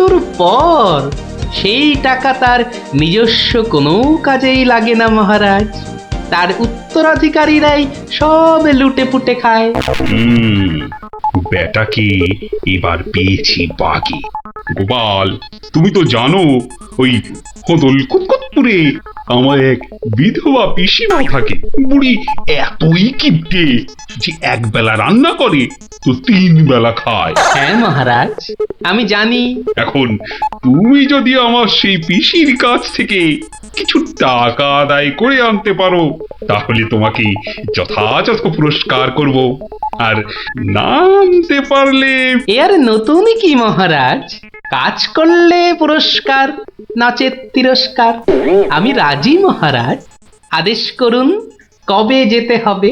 মৃত্যুর পর সেই টাকা তার নিজস্ব কোনো কাজেই লাগে না মহারাজ। তার উত্তরাধিকারীরাই সব লুটে পুটে খায়। বেটাকে এবার পেয়েছি বাকি। গোপাল, তুমি তো জানো ওই কদল কুতকুতপুরে আমার এক বিধবা পিসিমা থাকে। বুড়ি এতই কিপটে যে এক বেলা রান্না করে তো 3 বেলা খায়। হ্যাঁ মহারাজ, আমি জানি। এখন তুমি যদি আমার সেই পিসির কাছ থেকে কিছু টাকা আদায় করে আনতে পারো তাহলে তোমাকে যথাযথ পুরস্কার করব, আর না আনতে পারলে এর নতুন কি মহারাজ? কাজ করলে পুরস্কার, নচেৎ তিরস্কার। আমি রাজি মহারাজ। আদেশ করুন কবে যেতে হবে।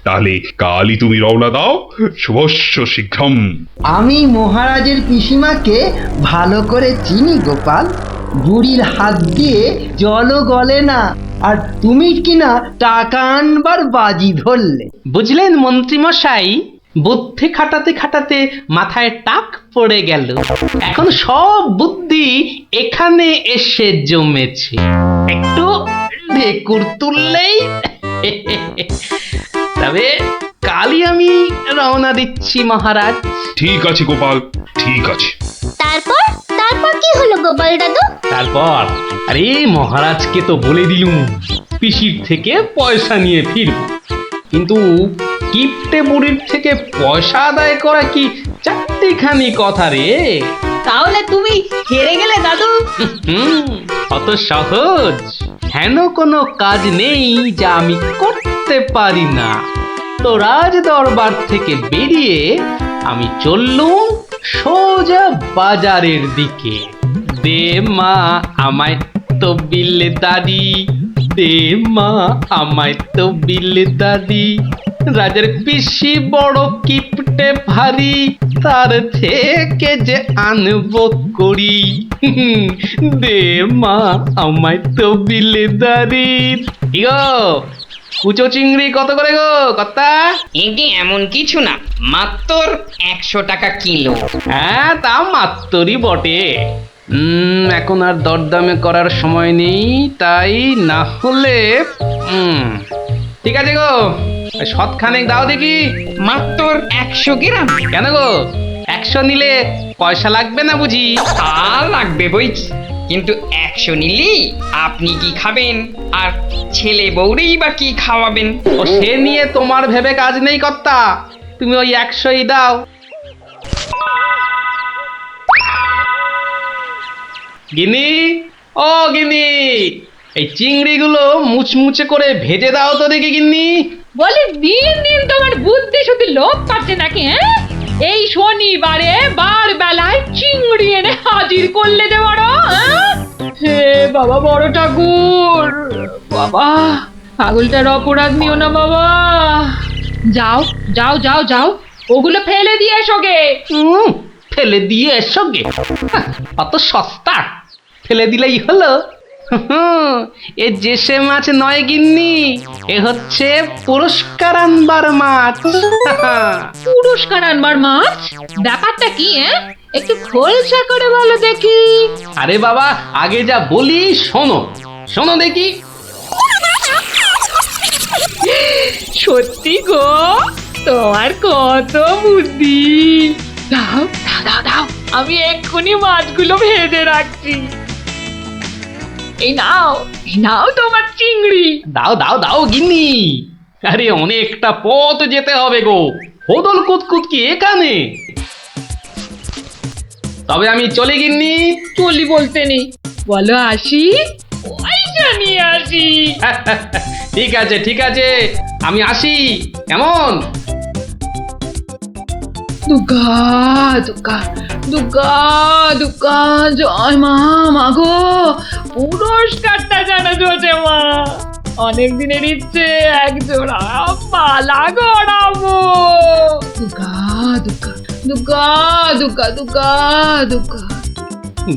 তাহলে কালই তুমি রওনা দাও। শুভস্য শীঘ্রম। আমি মহারাজের পিসিমাকে ভালো করে চিনি গোপাল। বুড়ির হাত দিয়ে জলও গলে না, আর তুমি কিনা টাকা আনবার বাজি ধরলে। বুঝলেন মন্ত্রীমশাই, বুদ্ধি খাটাতে খাটাতে মাথায় টাক পড়ে গেল। এখন সব বুদ্ধি এখানে এসে জমেছে। একটু ঢেকুর তুললেই তবে কালই আমি রওনা দিচ্ছি মহারাজ। ঠিক আছে গোপাল, ঠিক আছে। তারপর তারপর কি হলো গোপাল দাদু? তারপর আরে মহারাজকে তো বলে দিলুম পিসির থেকে পয়সা নিয়ে ফিরব, কিন্তু কিপ্টে বুড়ির থেকে পয়সা আদায় করা কি চারটিখানি কথা রে। তাহলে তুমি হেরে গেলে দাদু। অত সহজ হেন কোনো কাজ নেই যা আমি করতে পারি না। তো রাজ দরবার থেকে বেরিয়ে আমি চললুম সোজা বাজারের দিকে। দে মা আমায় তো বিলে দাদি, দে মা আমায় তো বিলে দাদি। রাজার পিসি বড় কিপটে ভারী, তার থেকে যে আনবো করি। দে মা আমায় তো বিলে দাদি। ইগো কুচো চিংড়ি কত করে গো কর্তা? এগে এমন কিছু না, মাত্র 100 টাকা কিলো। হ্যাঁ তা মাত্রই বটে। এখন আর দরদামে করার সময় নেই, তাই না হলে ঠিক আছে গো, শতখানেক দাও দেখি। মাত্র 100 গ্রাম। কেন গো, 100 নিলে পয়সা লাগবে না বুঝি? তা লাগবে বইছি, কিন্তু 100 নিলি আপনি কি খাবেন আর ছেলে বউরেই বা কি খাওয়াবেন? ও সে নিয়ে তোমার ভেবে কাজ নেই কর্তা, তুমি ওই 100ই দাও। গিনি, ও গিনি, এই চিংড়িগুলো মুচমুচে করে ভেজে দাও তো দেখি গিন্নি। বলি দিন দিন তোমার বুদ্ধি শুধু লোপ পাচ্ছে নাকি? হ্যাঁ, এই শনিবারে বার বেলায় চিংড়ি এনে হাজির করলে যে বড়। হে বাবা বড় ঠাকুর, বাবা পাগলটার অপরাধ নিও না বাবা। যাও যাও যাও যাও, ওগুলো ফেলে দিয়ে এসো গে। ফেলে দিয়ে এসো গে? অত সস্তা? ফেলে দিলেই হলো? এ জেসে মাছ নয় গিন্নি, এ হচ্ছে পুরস্কার আনবার মাছ। পুরস্কার আনবার মাছ? ব্যাপারটা কি? একটু খোলসা করে বলো দেখি। আরে বাবা, আগে যা বলি শোনো, শোনো দেখি। সত্যি গো, তোমার কত বুদ্ধি। দাও দাও দাও দাও, আমি এক্ষুনি মাছগুলো ভেজে রাখছি। এই নাও তোমার চিংড়ি। দাও দাও দাও গিন্নি। আরে অনেকটা পথ যেতে হবে গো, হোদল কুতকুত কি এখানে? তবে আমি চলে গিন্নি। চলি বলতে নেই, বলো আসি, পয়সা নিয়ে আসি। ঠিক আছে ঠিক আছে, আমি আসি। কেমন? দুর্গা দুর্গা দুর্গা দুর্গা, জয় মা। মাগো পুরস্কারটা যেন জোটে মা। অনেক দিনের ইচ্ছে, একজোড়া মালা গড়াবো। দুর্গা দুর্গা দুর্গা দুর্গা দুর্গা দুর্গা।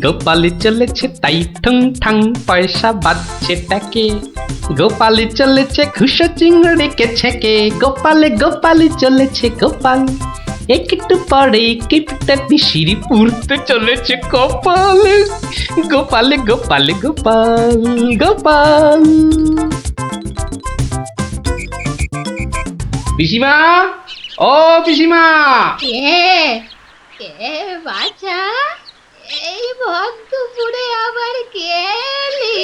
গোপালি চলেছে তাই ঠুং ঠাং, পয়সা বাজছে টাকে। গোপালি চলেছে খুশো চিংড়িকে ছেকে। গোপালে গোপালি চলেছে গোপাল, একটু পরে কিপটা পিসির পুরতে চলেছে কপালে গোপালে গোপালে গোপাল গোপাল। পিসিমা, ও পিসিমা, কে কে বাছা, এই ভক্তপুরে আবার কে এলি?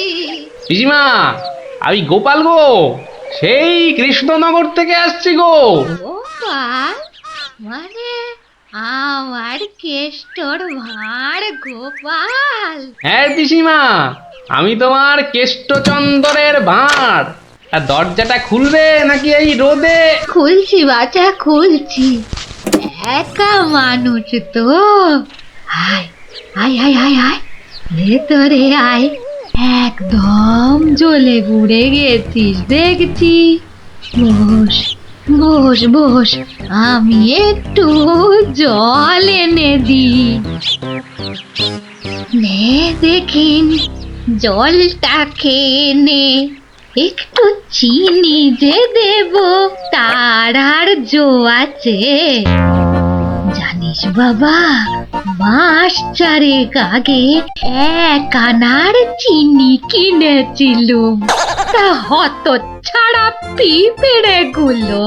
পিসিমা, আমি গোপাল গো, সেই কৃষ্ণনগর থেকে আসছি গো। গোপাল মানে আমার কেষ্টর ভাঁড় গোপাল? হ্যাঁ পিসিমা, আমি তোমার কেষ্টচন্দরের ভাঁড়। আর দরজাটা খুলবে নাকি এই রোদে? খুলছি বাছা, খুলছি। একা মানুষ তো, আয় আয় আয় আয় আয়, ভেতরে আয়। একদম জ্বলে পুড়ে গেছিস দেখছি। বস বস বস, আমি একটু জল এনে দিই। নে দেখিন, জলটা খেয়ে নে। একটু চিনি যে দেব তার আর জো আছে? জানিস বাবা, মাস চারেক আগে 1 আনার চিনি কিনেছিলুম, তা হত ছাড়া পিঁপড়ে গুলো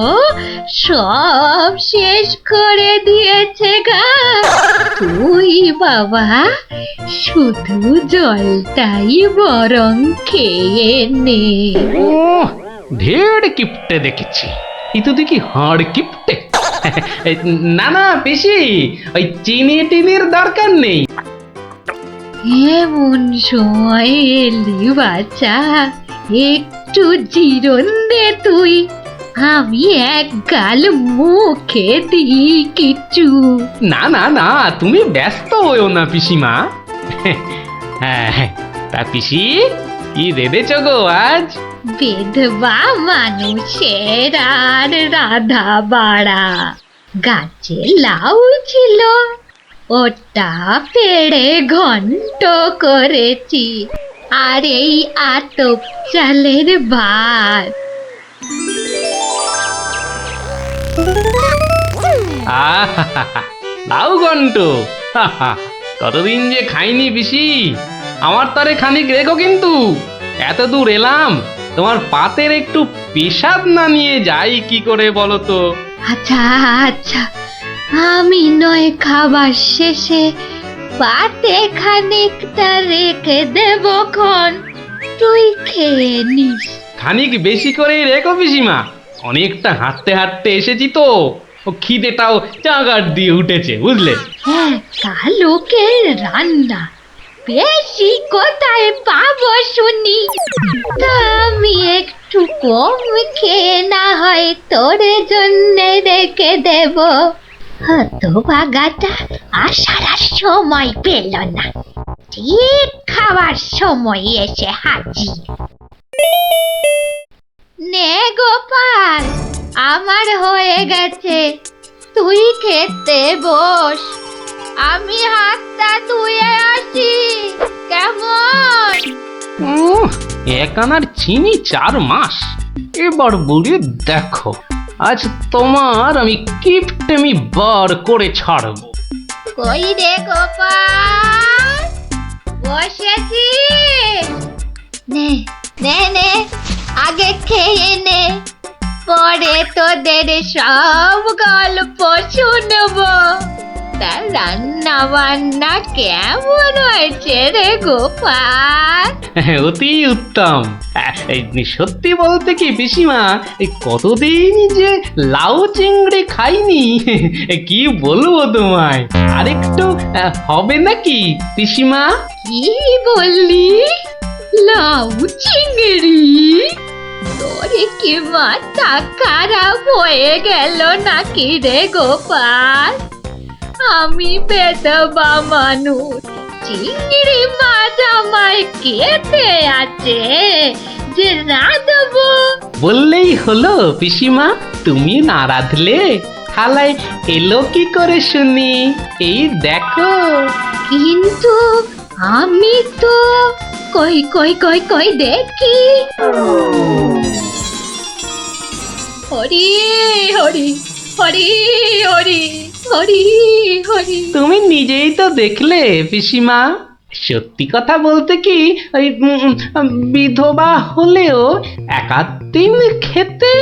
সব শেষ করে দিয়েছে গা। তুই বাবা শুধু জলটাই বরং খেয়ে নে। ও, ঢের কিপটে দেখেছি, এই তো দেখি হাড় কিপটে। না না পিসি, ওই চিনি টিনির দরকার নেই। এমন সময় এলি বাচ্চা, একটু জিরন দে তুই। আমি এক গাল মুখে দিই কিছু। না না না, তুমি ব্যস্ত হইও না পিসিমা। হ্যাঁ, তা পিসি কি রেঁধেছ গো আজ? বিধবা মানুষের আর রাধা বাড়া। গাছে লাউ ছিল, ওটা পেড়ে ঘন্ট করেছি, আর এই আতপ চালের ভাত। লাউ ঘন্ট, কতদিন যে খাইনি পিসি। আমার তারে খানিক রেখো কিন্তু। এত দূর এলাম, তোমার পাতের একটু পেশাব না নিয়ে যাই কি করে বলো তো? আচ্ছা আচ্ছা, আমি নয় খাবার শেষে পাতে খানিকটা রেখে দেব খন, তুই খেয়ে নিস। খানিক বেশি করে রেখো পিসিমা, অনেকটা হাঁটতে হাঁটতে এসেছি তো, ও খিদেটাও চাগার দিয়ে উঠেছে বুঝলে। হ্যাঁ, লোকের রান্না বেশি কোথায় পাবো শুনি? তা আমি একটু কম খেয়ে না হয় তোর জন্য রেখে দেব। হতভাগাটা আসার আর সময় পেল না, ঠিক খাবার সময় এসে হাজির। নে গোপাল, আমার হয়ে গেছে, তুই খেতে বস। আমি হাতটা ধুয়ে আসি, কেমন? 1 আনার চিনি 4 মাস। এবার বুড়ি দেখো, আজ তোমার আমি কিপটেমি বার করে ছাড়বো। কই রে গোপাল, বসেছি? নে নে নে, আগে খেয়ে নে, পরে তোদের সব গল্প শুনবো। তা রান্না বান্না কেমন হয়েছে রে গোপাল? অতি উত্তম। সত্যি বলতে কি পিসিমা, এই কতদিন যে লাউ চিংড়ি খাইনি, কি বলবো তোমায়। আরেকটু হবে নাকি পিসিমা? কি বললি? লাউ চিংড়ি? তোরে কি মাথা খারাপ হয়ে গেল নাকি রে গোপাল? আমি বেদবা মানুষ, চিংড়ি মাছ আমায় খেতে আছে যে রাঁধবো? বললেই হলো পিসিমা, তুমি না রাঁধলে থালায় এলো কি করে শুনি? এই দেখো। কিন্তু আমি তো কই কই কই কই দেখি। হরি হরি হরি হরি হরি হরি। তুমি নিজেই তো দেখলে পিসিমা, সত্যি কথা বলতে কি ওই বিধবা হলেও একাধিন খেতে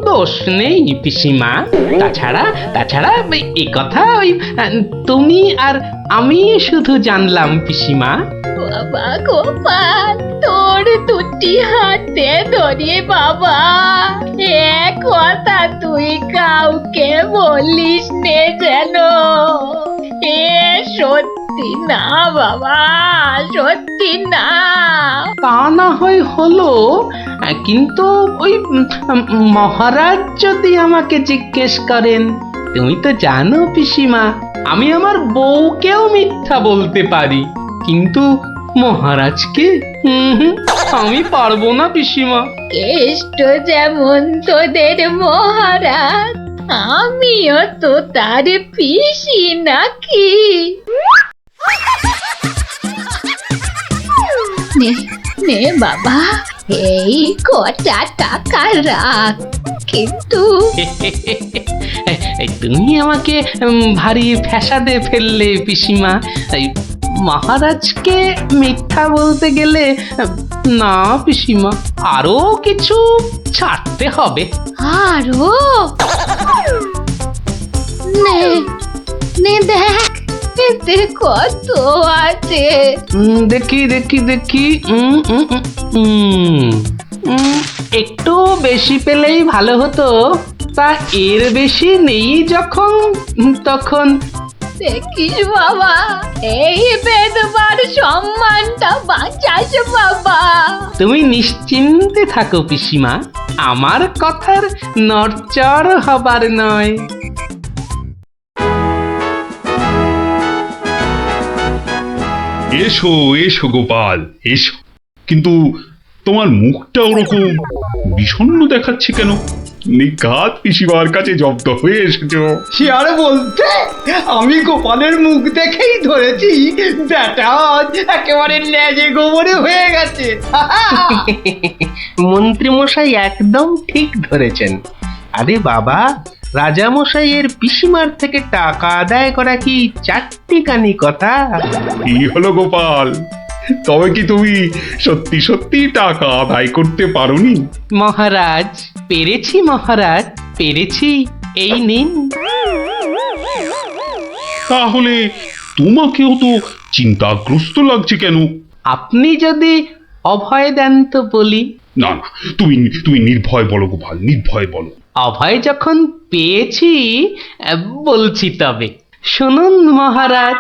দোষ নেই পিসিমা। তাছাড়া তাছাড়া এ কথা ওই তুমি আর আমি শুধু জানলাম পিসিমা। বাবা গোপাল, তোর দুটি হাতে ধরে বাবা, এ কথা তুই কাউকে বলিস নে যেন। এ সত্যি না বাবা, সত্যি না। তা না হয় হলো, কিন্তু ওই মহারাজ যদি আমাকে জিজ্ঞেস করেন, তুমি তো জানো পিসিমা আমি আমার বউকেও মিথ্যা বলতে পারি, কিন্তু মহারাজকে আমি পারবো না পিসিমা। কেষ্ট যেমন তোদের মহারাজ, আমিও তো তার পিসি নাকি। নে নে বাবা, এই কটা টাকা রাখ, কিন্তু এই তুমি আমাকে ভারী ফ্যাসাদে ফেললে পিসিমা। এই মহারাজকে মিথ্যা বলতে গেলে না পিসিমা, আরো কিছু ছাড়তে হবে। আরো নে নে দেখ, এতে কত আছে। দেখি দেখি দেখি, একটু বেশি পেলেই ভালো হতো, তা এর বেশি নেই যখন, তখন দেখিস বাবা, এই বেদবার সম্মানটা বাঁচাস বাবা। তুমি নিশ্চিন্তে থাকো পিসিমা, আমার কথার নড়চড় হবার নয়। এসো এসো গোপাল এসো, কিন্তু তোমার মুখটা ওরকম বিষণ্ণ দেখাচ্ছে কেন? নিঘাত পিসিমার কাছে জব্দ হয়ে এসেছো। সে আর বলতে, আমি গোপালের মুখ দেখেই ধরেছি ব্যাটা আজ একেবারে লেজে গোবরে হয়ে গেছে। মন্ত্রী মশাই একদম ঠিক ধরেছেন। আরে বাবা, রাজামশাইয়ের পিসিমার থেকে টাকা আদায় করা কি চারটিখানি কথা? কি হলো গোপাল, তবে কি তুমি সত্যি সত্যি টাকা আদায় করতে পারোনি? মহারাজ পেরেছি, মহারাজ পেরেছি, এই নিন। তাহলে তোমাকেও তো চিন্তাগ্রস্ত লাগছে কেন? আপনি যদি অভয় দেন তো বলি। না না, তুমি তুমি নির্ভয় বলো গোপাল, নির্ভয় বলো। অভয় যখন পেয়েছি বলছি তবে শুনুন মহারাজ।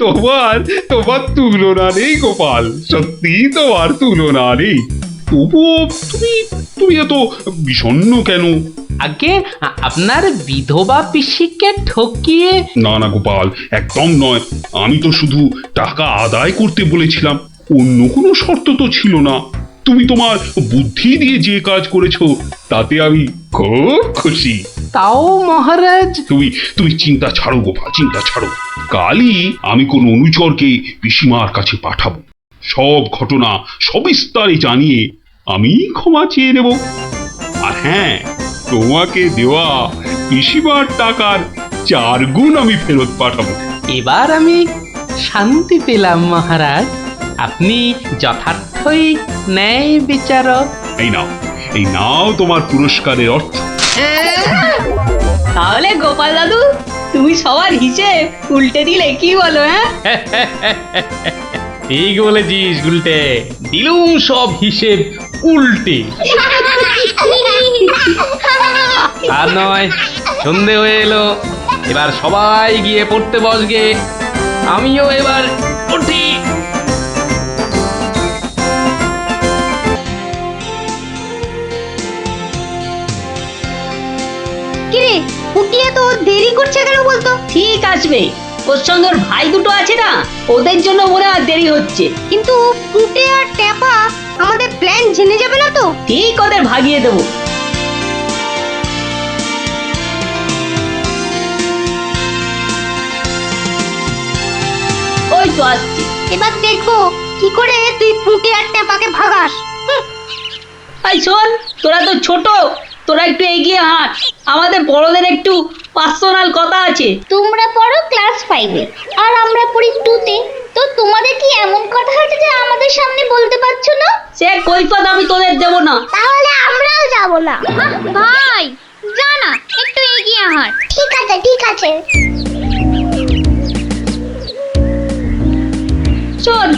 তোমার তোমার তুলনা নেই গোপাল, সত্যি তোমার তুলনা নেই। তবুও তুমি তুমি এত বিষণ্ণ কেন? আগে আপনার বিধবা পিসিকে ঠকিয়ে। না না গোপাল, একদম নয়। আমি তো শুধু টাকা আদায় করতে বলেছিলাম, অন্য কোনো শর্ত তো ছিল না। তুমি তোমার বুদ্ধি দিয়ে যে কাজ করেছো তাতে আমি খুব খুশি। তাও মহারাজ। তুমি তুমি চিন্তা ছাড়ো গোপাল, চিন্তা ছাড়ো। কালই আমি কোন অনুচরকে পিসিমার কাছে পাঠাবো, সব ঘটনা সবিস্তারে জানিয়ে আমি ক্ষমা চেয়ে নেব। আর হ্যাঁ, তোমাকে দেওয়া পিসিমার টাকার 4 গুণ আমি ফেরত পাঠাবো। এবার আমি শান্তি পেলাম মহারাজ, আপনি যথার্থই ন্যায় বিচারক। এই নাও তোমার পুরস্কারের অর্থ। তাহলে গোপাল দাদু, তুমি সবার হিসেব উল্টে দিলে, কি বলো? হ্যাঁ, ঠিক বলেছিস গুলটে, দিলুম সব হিসেব উল্টে। আর নয়, সন্ধে হয়ে এলো, এবার সবাই গিয়ে পড়তে বসগে, আমিও এবার উঠি। কিরে পুটিয়া তো দেরি করছে কেন বলতো? ঠিক আসবে, ওর সঙ্গে ওর ভাই দুটো আছে না, ওদের জন্য মনে হয় দেরি হচ্ছে। কিন্তু পুটে আর ট্যাপা আমাদের প্ল্যান জেনে যাবে না তো? ঠিক ওদের ভাগিয়ে দেবো। মাংস আসছে। এবার দেখবো কি করে তুই পুঁটি আর টেপাকে ভাগাস। এই শোন, তোরা তো ছোট, তোরা একটু এগিয়ে হাঁট, আমাদের বড়দের একটু পার্সোনাল কথা আছে। তোমরা পড়ো ক্লাস 5-এ আর আমরা পড়ি 2-তে, তো তোমাদের কি এমন কথা আছে যে আমাদের সামনে বলতে পারছো না? সে কৈফত আমি তোদের দেবো না। তাহলে আমরাও যাব না। ভাই যা না, একটু এগিয়ে হাঁট। ঠিক আছে ঠিক আছে। শোন,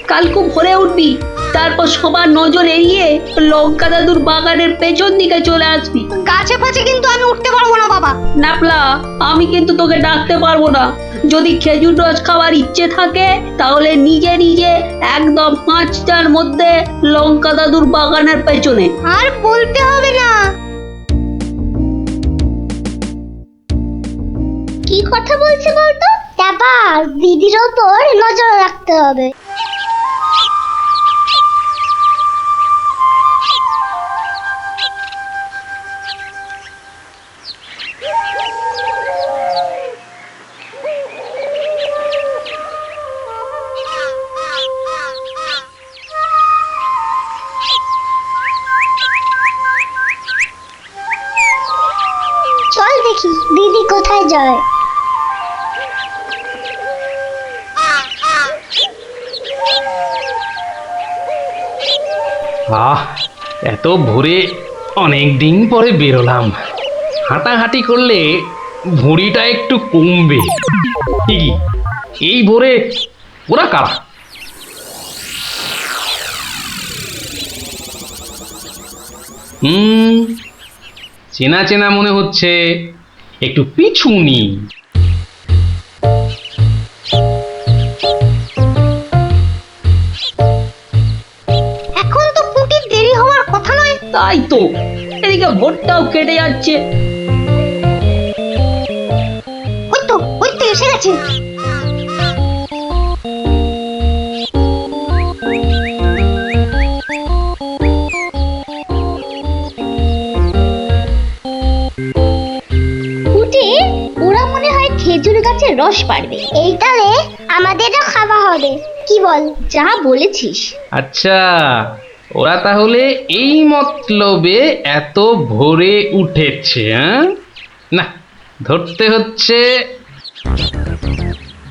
কাল খুব ভোরে উঠবি, তারপর সবার নজর এড়িয়ে লঙ্কা দাদুর বাগানের পেছন দিকে চলে আসবি। গাছে ফাছে কিন্তু আমি উঠতে পারবো না বাবা। নাপলা, আমি কিন্তু তোকে ডাকতে পারবো না। যদি খেজুর রস খাওয়ার ইচ্ছে থাকে তাহলে নিজে নিজে একদম 5টার মধ্যে লঙ্কা দাদুর বাগানের পেছনে। আর বলতে হবে না। কি কথা বলছে বলতো? তারপর দিদির ওপর নজর রাখতে হবে। চল দেখি দিদি কোথায় যায়। এত ভোরে অনেক দিন পরে বেরোলাম। হাঁটাহাঁটি করলে ভুঁড়িটা একটু কমবে। কি এই ভোরে ওরা কারা? চেনা চেনা মনে হচ্ছে, একটু পিছু নি। এখন তো পুটির দেরি হওয়ার কথা নয়। তাই তো, এদিকে ভোরটাও কেটে যাচ্ছে। ওই তো এসে গেছে। ওরা মনে হয় খেজুর গাছের রস পাড়বে। এইটারে আমাদেরও খাওয়া হবে। কি বল? যা বলেছিস। আচ্ছা, ওরা তাহলে এই মতলবে এত ভোরে উঠেছে। না, ধরতে হচ্ছে।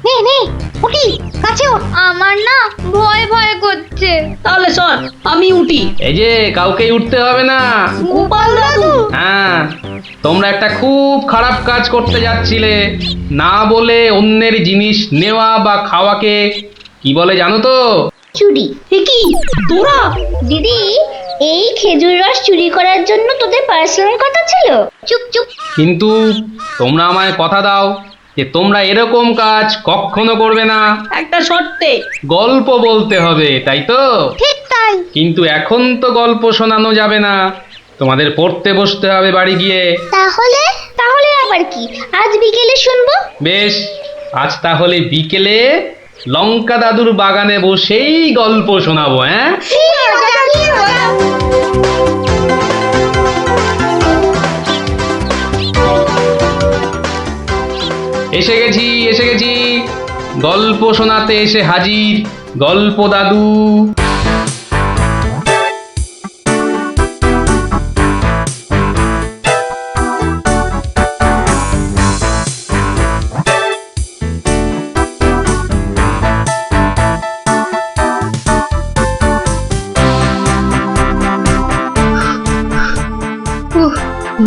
নে নে উঠি, কাছে ওঠ। আমার না ভয় ভয় করছে। তাহলে শোন, আমি উঠি। এই যে, কাউকে উঠতে হবে না। গোপাল দাদু। হ্যাঁ, তোমরা একটা খুব খারাপ কাজ করতে যাচ্ছিলে। না বলে অন্যের জিনিস নেওয়া বা খাওয়াকে কি বলে জানো তো? চুরি। কি তোরা? দিদি, এই খেজুর রস চুরি করার জন্য তোদের পার্সোনাল কথা ছিল? চুপ চুপ। কিন্তু তোমরা আমায় কথা দাও যে তোমরা এরকম কাজ কখনো করবে না। একটা শর্তে। গল্প বলতে হবে, তাই তো? ঠিক তাই। কিন্তু এখন তো গল্প শোনানো যাবে না, তোমাদের পড়তে বসতে হবে বাড়ি গিয়ে। তাহলে তাহলে আবার কি? আজ বিকেলে শুনবো। বেশ, আজ তাহলে বিকেলে লঙ্কা দাদুর বাগানে বসেই গল্প শোনাবো। হ্যাঁ, এসে গেছি এসে গেছি, গল্প শোনাতে এসে হাজির গল্প দাদু।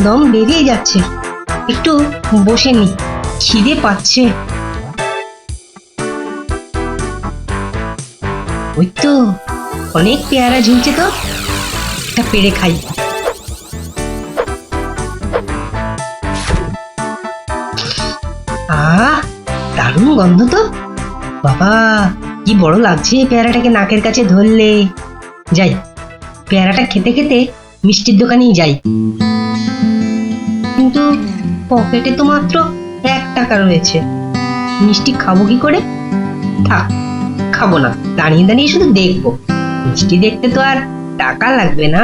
দম বেরিয়ে যাচ্ছে, একটু বসে নি, খিদে পাচ্ছে। ওই তো অনেক পেয়ারা ঝুলছে, তো একটা পেড়ে খাই। দারুণ গন্ধ তো। বাবা, কি বড় লাগছে পেয়ারাটাকে নাকের কাছে ধরলে। যাই, পেয়ারাটা খেতে খেতে মিষ্টির দোকানেই যাই। কিন্তু পকেটে তো মাত্র 1 টাকা রয়েছে, মিষ্টি খাবো কি করে? থাক, খাবো না, দাঁড়িয়ে দাঁড়িয়ে শুধু দেখবো। মিষ্টি দেখতে তো আর টাকা লাগবে না।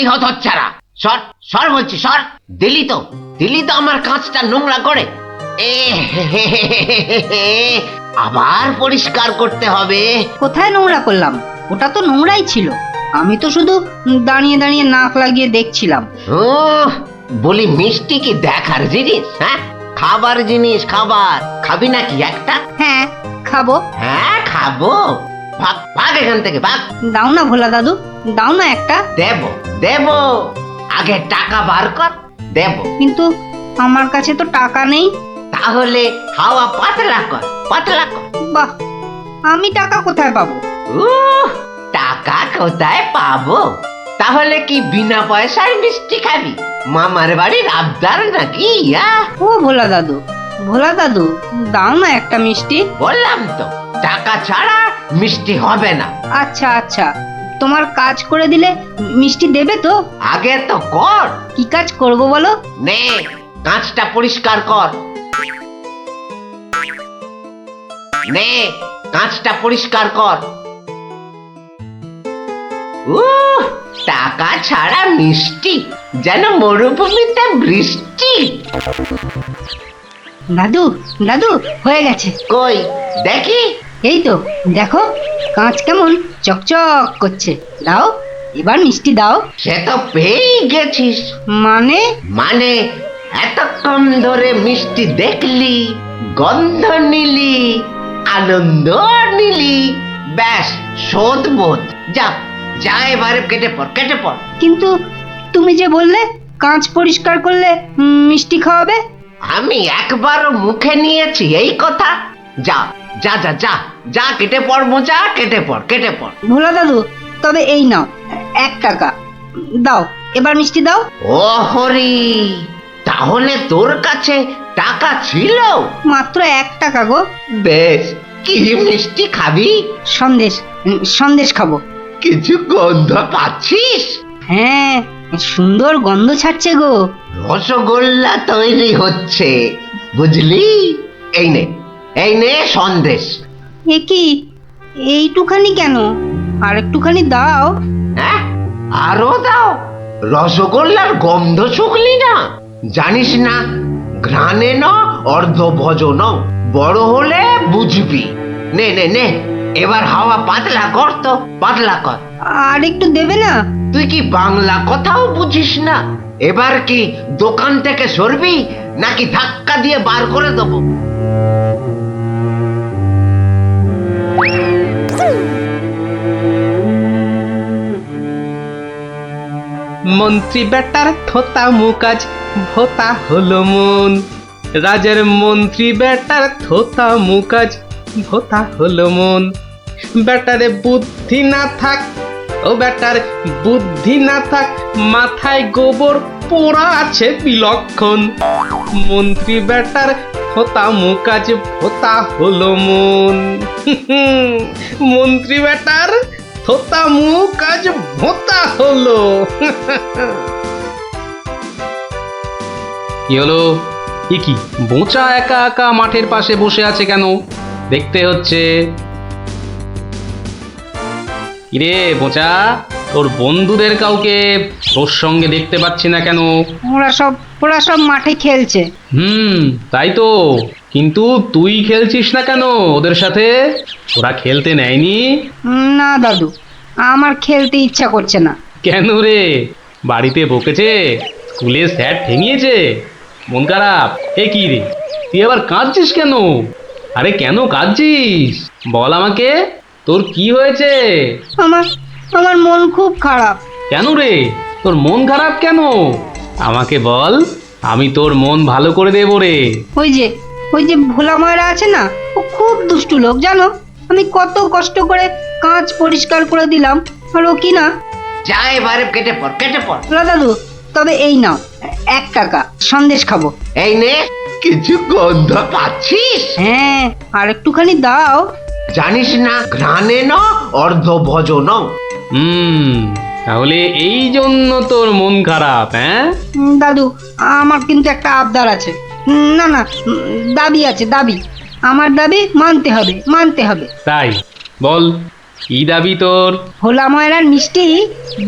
এই হতচ্ছাড়া, সর সর বলছি, সর। দিলি তো আমার কাঁচটা নোংরা করে। এ আবার পরিষ্কার করতে হবে। কোথায় নোংরা করলাম? ওটা তো নোংরাই ছিল। আমি তো শুধু দাঁড়িয়ে দাঁড়িয়ে নাক লাগিয়ে দেখছিলাম। বলি মিষ্টি কি দেখার জিনিস? হ্যাঁ, খাবার জিনিস, খাবার। খাবি নাকি একটা? হ্যাঁ, খাবো। হ্যাঁ খাবো। ভাগ ভাগ এখান থেকে, ভাগ। দাও না ভোলা দাদু, দাও না একটা। দেব, আগে টাকা বার কর, দেব। কিন্তু আমার কাছে তো টাকা নেই। তাহলে হাওয়া পাতলা কর, পাতলা কর। বাহ, আমি টাকা কোথায় পাবো? টাকা কোথায় পাবো? তাহলে কি বিনা পয়সায় মিষ্টি খাবি? মামার বাড়ির আবদার নাকি? ও ভোলা দাদু, দাও না একটা মিষ্টি। বললাম তো, টাকা ছাড়া মিষ্টি হবে না। আচ্ছা, তোমার কাজ করে দিলে মিষ্টি দেবে তো? আগে তো কর। কি কাজ করব বলো? নে, কাঁচটা পরিষ্কার কর। নে, কাঁচটা পরিষ্কার কর। টাকা ছাড়া মিষ্টি যেন মরুভূমিতে বৃষ্টি। দাদু হয়ে গেছে। কই দেখি। এই তো দেখো, কাঁচ কেমন চকচক করছে। দাও, এবার মিষ্টি দাও। সে তো পেয়েই গেছিস। মানে এতক্ষণ ধরে মিষ্টি দেখলি, গন্ধ নিলি, আনন্দ নিলি, ব্যাস শোধ বোধ। যা এবারে কেটে পড়। কিন্তু তুমি যে বললে কাঁচ পরিষ্কার করলে মিষ্টি খাওয়াবে। আমি একবারও মুখে নিয়েছি এই কথা? যা, কেটে পড় মোচা, কেটে পড়। ভোলা দাদু, তবে এই নাও 1 টাকা দাও, এবার মিষ্টি দাও। ও হরি, তাহলে তোর কাছে টাকা ছিল? মাত্র 1 টাকা গো। বেশ, কি মিষ্টি খাবি? সন্দেশ খাবো। কিছু গন্ধ পাচ্ছিস? হ্যাঁ, সুন্দর গন্ধ ছাড়ছে গো। রসগোল্লা তৈরি হচ্ছে, বুঝলি? এই নে সন্দেশ। এ কি, এইটুখানি কেন? আর একটুখানি দাও। হ্যাঁ, আরো দাও। রসগোল্লার গন্ধ শুকলি না? জানিস না, ঘ্রাণে ন অর্ধ ভজন, বড় হলে বুঝবি। নে, এবার হাওয়া পাতলা কর তো, পাতলা কর। আর একটু দেবে না? তুই কি বাংলা কথাও বুঝিস না? এবার কি দোকান থেকে সরবি নাকি ধাক্কা দিয়ে বার করে দেবো? মন্ত্রী বেটার থোতা মুকাজ ভোতা হলো মন। রাজার মন্ত্রী বেটার থোতা মুকাজ ভোতা হলো মন। বেটারে বুদ্ধি না থাক, ও বেটার বুদ্ধি না থাক, মাথায় গোবর পোড়া আছে বিলক্ষণ। মন্ত্রী বেটার থোতা মুকাজ ভোতা হলো মন। মন্ত্রী বেটার থোতা মুকাজ ভোতা হলো। কি হলো? কি বোঁচা একা একা মাঠের পাশে বসে আছে কেন? দেখতে হচ্ছে। কিরে বোঁচা, তোর বন্ধুদের কাউকে তোর সঙ্গে দেখতে পাচ্ছি না কেন? ওরা সব মাঠে খেলছে। তাই তো, কিন্তু তুই খেলছিস না কেন ওদের সাথে? ওরা খেলতে নেয়নি? না দাদু, আমার খেলতে ইচ্ছা করছে না। কেন রে, বাড়িতে বকেছে? স্কুলে স্যার ঠেঙিয়েছে? মন খারাপ? এ কি রে, তুই আবার কাঁদছিস কেন? আরে কেন কাঁদছিস বল আমাকে, তোর কি হয়েছে? আমার মন খুব খারাপ। কেন রে, তোর মন খারাপ কেন? আমাকে বল, আমি তোর মন ভালো করে দেবো রে। ওই যে ভোলা ময়রা আছে না, ও খুব দুষ্টু লোক জানো। আমি কত কষ্ট করে কাঁচ পরিষ্কার করে দিলাম, আর ও কি না। যা এবারে কেটে পড়। ভোলা দাদু, তবে এই নাও 1 টাকা, সন্দেশ খাবো। এই নে, কিছু গন্ধ পাচ্ছিস? হ্যাঁ, আর একটুখানি দাও। জানিস না, ঘ্রাণে ন অর্ধ ভজন। তাহলে এই জন্য তোর মন খারাপ? হ্যাঁ দাদু, আমার কিন্তু একটা আবদার আছে। না, দাবি আছে, দাবি। আমার দাবি মানতে হবে। তাই বল, কি দাবি তোর? ভোলা ময়রার মিষ্টি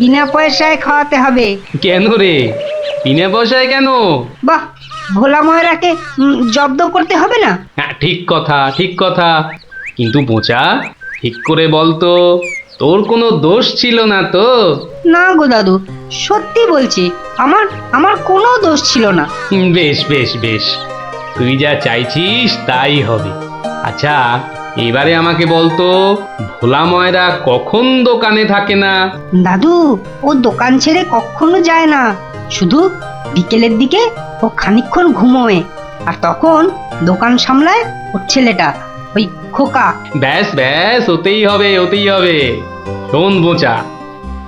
বিনা পয়সায় খাওয়াতে হবে। কেন রে, বিনা পয়সায় কেন? বাহ, ভোলা ময়রাকে জব্দ করতে হবে না? হ্যাঁ, ঠিক কথা, ঠিক কথা। কিন্তু বোচা, ঠিক করে বলতো, তোর কোনো দোষ ছিল না তো? না গো দাদু, সত্যি বলছি, আমার কোনো দোষ ছিল না। বেশ বেশ বেশ, তুই যা চাইছিস তাই হবে। আচ্ছা, এবারে আমাকে বলতো, ভোলা ময়রা কখন দোকানে থাকে না? দাদু, ও দোকান ছেড়ে কখনো যায় না, শুধু বিকেলের দিকে ও খানিকক্ষণ ঘুমোয়, আর তখন দোকান সামলায় ওর ছেলেটা, ওই খোকা। ব্যাস ব্যাস, ওতেই হবে, ওতেই হবে। শোন বোচা,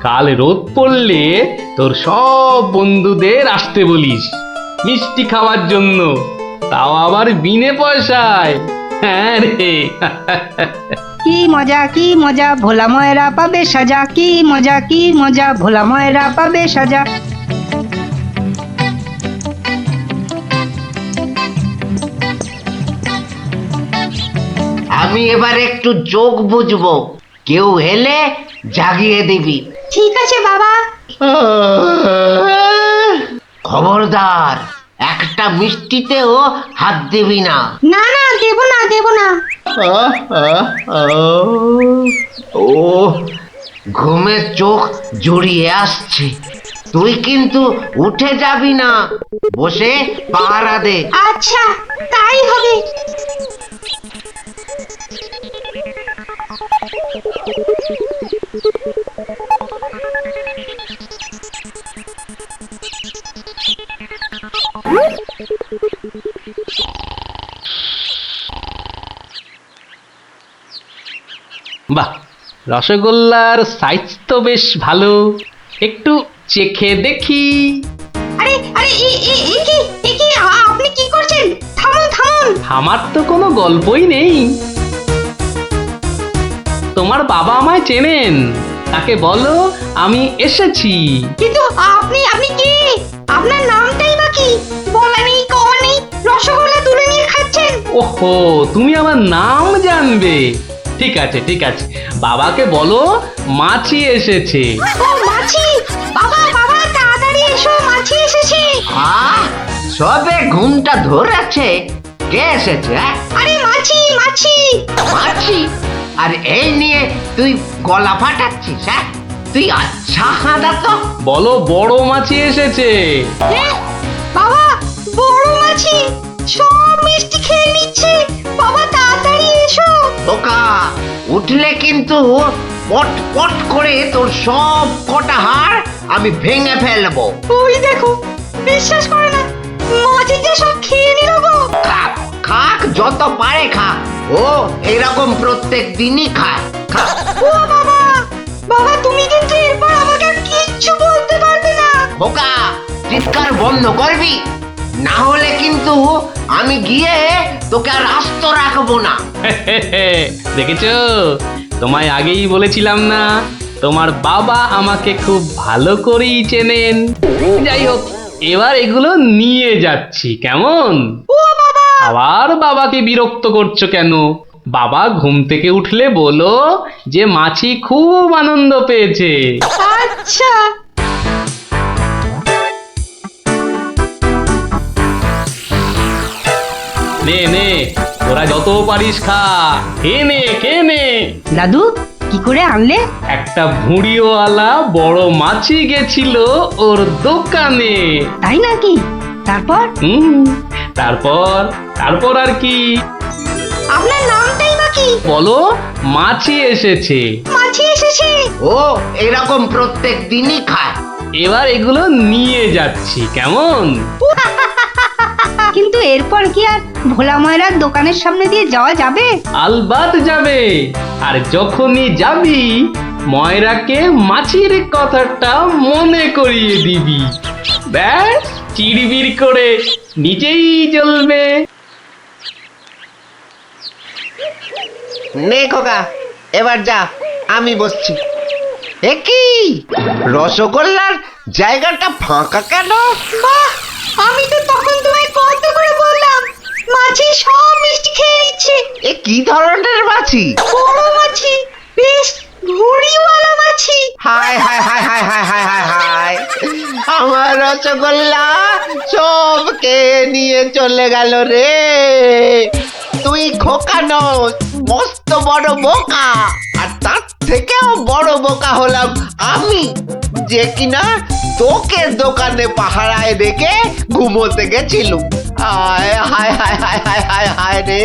কাল রোদ পড়লে তোর সব বন্ধুদের আসতে বলিস মিষ্টি খাওয়ার জন্য, তাও আবার বিনে পয়সায়। হ্যাঁ রে। কি মজা, কি মজা, ভোলা ময়রা পাবে সাজা, কি মজা, কি মজা, ভোলা ময়রা পাবে সাজা। আমি এবার একটু চোখ বুঝবো, কেউ এলে জাগিয়ে দিবি। ঠিক আছে বাবা। খবরদার, একটা মিষ্টিতেও হাত দিবি না। না না, দেব না, দেব না। ও, ঘুমের চোখ জড়িয়ে আসছে। তুই কিন্তু উঠে যাবি না, বসে পাহারা দে। আচ্ছা, তাই হবে। বাহ, রসগোল্লার সাইজ তো বেশ ভালো, একটু চেখে দেখি। আরে আরে, আপনি কি করছেন? থামুন থামুন। আমার তো কোনো গল্পই নেই। তোমার বাবা আমায় চেনেন, তাকে বলো আমি এসেছি। কিন্তু আপনি কি? আপনার নামটাই বা কি? বলা নেই, কওয়া নেই, রসগোল্লা তুলে নিয়ে খাচ্ছেন। ওহো, তুমি আমার নাম জানবে? ঠিক আছে ঠিক আছে, বাবাকে বলো মাছি এসেছে। ও মাছি! বাবা বাবা, তাড়াতাড়ি এসো, মাছি এসেছে। সবে ঘুমটা ধরেছে, কে এসেছে? আরে মাছি মাছি মাছি? আর এই নিয়ে তুই গলা ফাটাচ্ছিস? হ্যাঁ, তুই আচ্ছা হাঁদা তো। বলো বড় মাছি এসেছে। বাবা, বড় মাছি সব মিষ্টি খেয়ে নিচ্ছে। বাবা তাড়াতাড়ি এসো। ওকা, উঠলে কিন্তু পট পট করে তোর সব কটা হাড় আমি ভেঙে ফেলবো। ওই দেখো, বিশ্বাস করে না, মাছি যে সব খেয়ে নিল গো। খাক খাক, যত পারে খাক, ও এরকম প্রত্যেক দিনই খায়। খাক। ও বাবা, বাবা তুমি কিন্তু এরপর আমাকে কিচ্ছু বলতে পারবে না। বোকা, চিৎকার বন্ধ করবি, না হলে কিন্তু আমি গিয়ে তোকে আর আস্ত রাখবো না। দেখেছো, তোমায় আগেই বলেছিলাম না, তোমার বাবা আমাকে খুব ভালো করেই চেনেন। যাই হোক, এবার এগুলো নিয়ে যাচ্ছি, কেমন? আবার বাবাকে বিরক্ত করছো কেন? বাবা ঘুম থেকে উঠলে বলো যে মাছি খুব আনন্দ পেয়েছে। আচ্ছা। নে নে, তোরা যত পারিস খা, খেয়ে নে খেয়ে নে। দাদু, কি করে আনলে? একটা ভুঁড়িওয়ালা বড় মাছি গেছিল ওর দোকানে। তাই নাকি? তারপর? তারপর তারপর আর কি? আপনার নামটাই বা কি? বলো, মাছি এসেছে। মাছি এসেছে? ও এরকম প্রত্যেক দিনই খায়। এবার এগুলো নিয়ে যাচ্ছি, কেমন? কিন্তু এরপর কি আর ভোলা ময়রার দোকানের সামনে দিয়ে যাওয়া যাবে? আলবাত যাবে। আর যখনই যাবি, ময়রাকে মাছির কথাটা মনে করিয়ে দিবি। ব্যাস, চিড়বিড় করে নিচেই জ্বলবে। নে খোকা, এবার যা, আমি বসছি। একই রসগোল্লার জায়গাটা ফাঁকা কেন? বাহ, আমি তো তখন তোমায় কত করে বললাম, মাছি সব মিষ্টি খেয়ে নিচ্ছে। এ কি ধরনের মাছি? বড় মাছি, বেশ আমার রসগোল্লা সব কে নিয়ে চলে গেল রে। তুই খোকা নস, মস্ত বড় বোকা। আর তার থেকেও বড় বোকা হলাম আমি, যে কিনা তোকে দোকানে পাহারায় রেখে ঘুমোতে গেছিলুম। হায় হায় হায় হায় হায় হায় হায় রে।